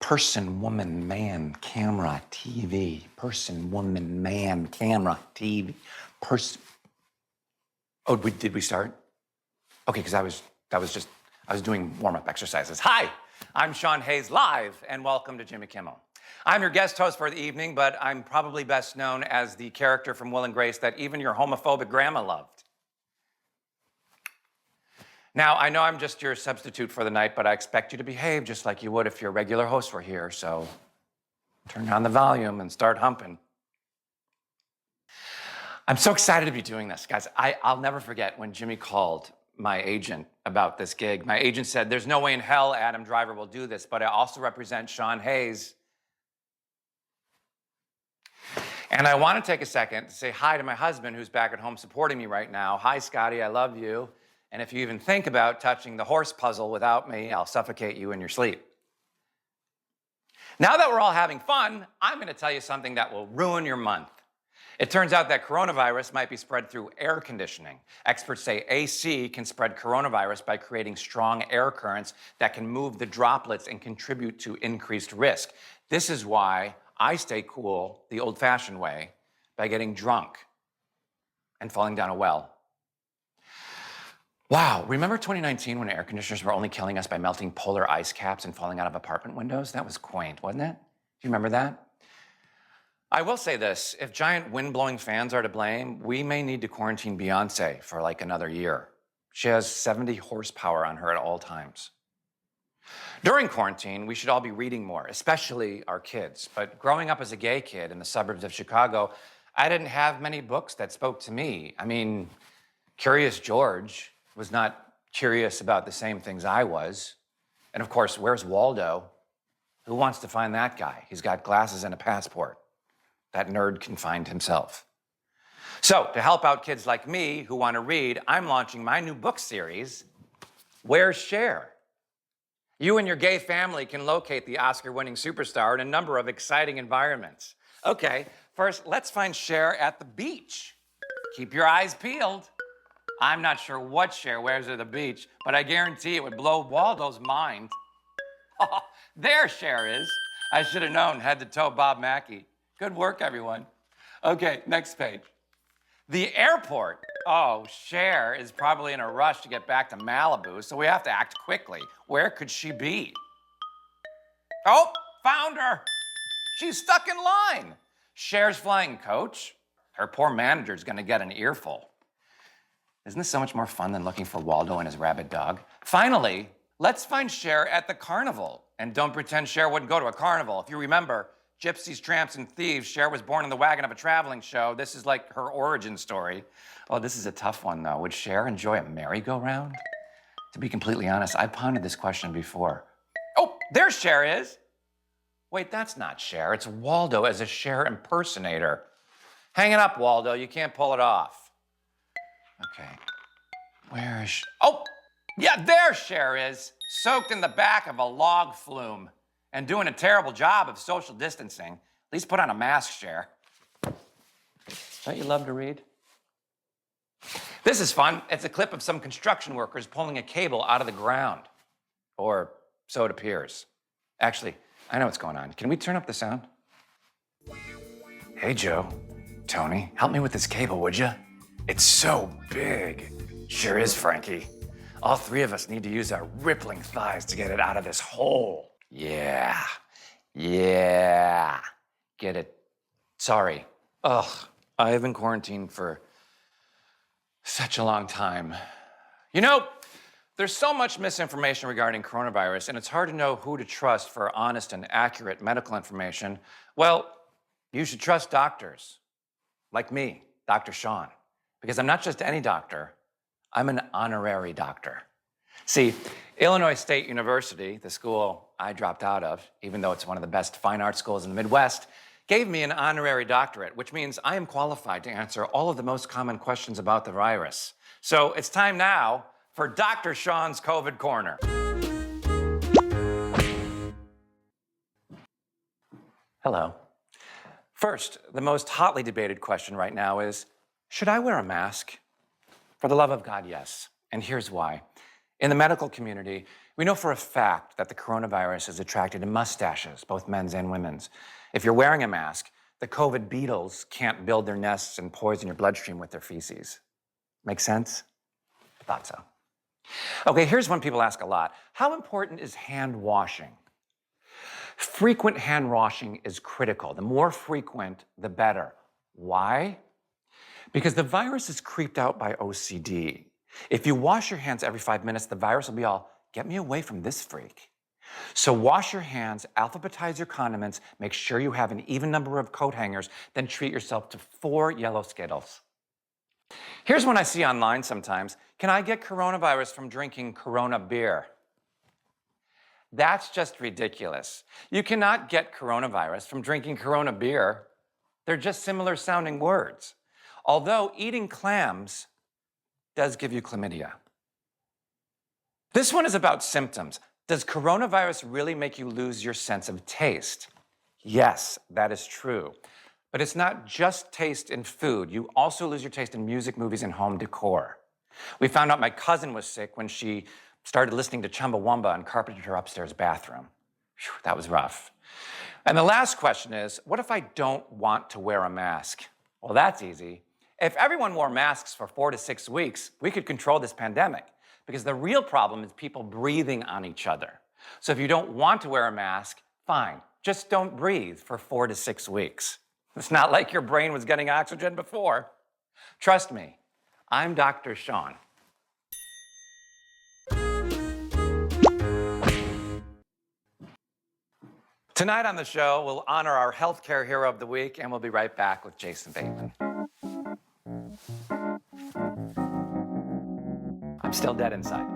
Person, woman, man, camera, TV. Person, woman, man, camera, TV. Person. Oh, did we start? Okay, because I was doing warm-up exercises. Hi, I'm Sean Hayes live, and welcome to Jimmy Kimmel. I'm your guest host for the evening, but I'm probably best known as the character from Will and Grace that even your homophobic grandma loved. Now, I know I'm just your substitute for the night, but I expect you to behave just like you would if your regular host were here, so turn down the volume and start humping. I'm so excited to be doing this, guys. I'll never forget when Jimmy called my agent about this gig. My agent said, "There's no way in hell Adam Driver will do this, but I also represent Sean Hayes. And I want to take a second to say hi to my husband who's back at home supporting me right now. Hi, Scotty, I love you. And if you even think about touching the horse puzzle without me, I'll suffocate you in your sleep." Now that we're all having fun, I'm going to tell you something that will ruin your month. It turns out that coronavirus might be spread through air conditioning. Experts say AC can spread coronavirus by creating strong air currents that can move the droplets and contribute to increased risk. This is why I stay cool the old-fashioned way, by getting drunk and falling down a well. Wow, remember 2019 when air conditioners were only killing us by melting polar ice caps and falling out of apartment windows? That was quaint, wasn't it? Do you remember that? I will say this, if giant wind-blowing fans are to blame, we may need to quarantine Beyonce for like another year. She has 70 horsepower on her at all times. During quarantine, we should all be reading more, especially our kids. But growing up as a gay kid in the suburbs of Chicago, I didn't have many books that spoke to me. I mean, Curious George was not curious about the same things I was. And of course, where's Waldo? Who wants to find that guy? He's got glasses and a passport. That nerd can find himself. So, to help out kids like me who want to read, I'm launching my new book series, Where's Cher? You and your gay family can locate the Oscar-winning superstar in a number of exciting environments. Okay, first, let's find Cher at the beach. Keep your eyes peeled. I'm not sure what Cher wears at the beach, but I guarantee it would blow Waldo's mind. Oh, there Cher is. I should have known, head to toe Bob Mackie. Good work, everyone. Okay, next page. The airport. Oh, Cher is probably in a rush to get back to Malibu, so we have to act quickly. Where could she be? Oh, found her. She's stuck in line. Cher's flying coach. Her poor manager's gonna get an earful. Isn't this so much more fun than looking for Waldo and his rabid dog? Finally, let's find Cher at the carnival. And don't pretend Cher wouldn't go to a carnival. If you remember, Gypsies, Tramps, and Thieves, Cher was born in the wagon of a traveling show. This is like her origin story. Oh, this is a tough one, though. Would Cher enjoy a merry-go-round? To be completely honest, I've pondered this question before. Oh, there Cher is. Wait, that's not Cher. It's Waldo as a Cher impersonator. Hang it up, Waldo. You can't pull it off. Okay, where is she? Oh, yeah, there Cher is, soaked in the back of a log flume and doing a terrible job of social distancing. At least put on a mask, Cher. Don't you love to read? This is fun. It's a clip of some construction workers pulling a cable out of the ground. Or so it appears. Actually, I know what's going on. Can we turn up the sound? Hey, Joe. Tony, help me with this cable, would you? It's so big. Sure is, Frankie. All three of us need to use our rippling thighs to get it out of this hole. Yeah. Get it? Sorry. Ugh, I have been quarantined for such a long time. You know, there's so much misinformation regarding coronavirus, and it's hard to know who to trust for honest and accurate medical information. Well, you should trust doctors. Like me, Dr. Sean. Because I'm not just any doctor, I'm an honorary doctor. See, Illinois State University, the school I dropped out of, even though it's one of the best fine arts schools in the Midwest, gave me an honorary doctorate, which means I am qualified to answer all of the most common questions about the virus. So it's time now for Dr. Sean's COVID Corner. Hello. First, the most hotly debated question right now is, should I wear a mask? For the love of God, yes. And here's why. In the medical community, we know for a fact that the coronavirus is attracted to mustaches, both men's and women's. If you're wearing a mask, the COVID beetles can't build their nests and poison your bloodstream with their feces. Make sense? I thought so. Okay, here's one people ask a lot. How important is hand washing? Frequent hand washing is critical. The more frequent, the better. Why? Because the virus is creeped out by OCD. If you wash your hands every 5 minutes, the virus will be all, get me away from this freak. So wash your hands, alphabetize your condiments, make sure you have an even number of coat hangers, then treat yourself to 4 yellow Skittles. Here's one I see online sometimes. Can I get coronavirus from drinking Corona beer? That's just ridiculous. You cannot get coronavirus from drinking Corona beer. They're just similar sounding words. Although eating clams does give you chlamydia. This one is about symptoms. Does coronavirus really make you lose your sense of taste? Yes, that is true. But it's not just taste in food. You also lose your taste in music, movies, and home decor. We found out my cousin was sick when she started listening to Chumbawamba and carpeted her upstairs bathroom. Whew, that was rough. And the last question is, what if I don't want to wear a mask? Well, that's easy. If everyone wore masks for 4 to 6 weeks, we could control this pandemic. Because the real problem is people breathing on each other. So if you don't want to wear a mask, fine. Just don't breathe for 4 to 6 weeks. It's not like your brain was getting oxygen before. Trust me, I'm Dr. Sean. Tonight on the show, we'll honor our healthcare hero of the week, and we'll be right back with Jason Bateman. I'm still dead inside.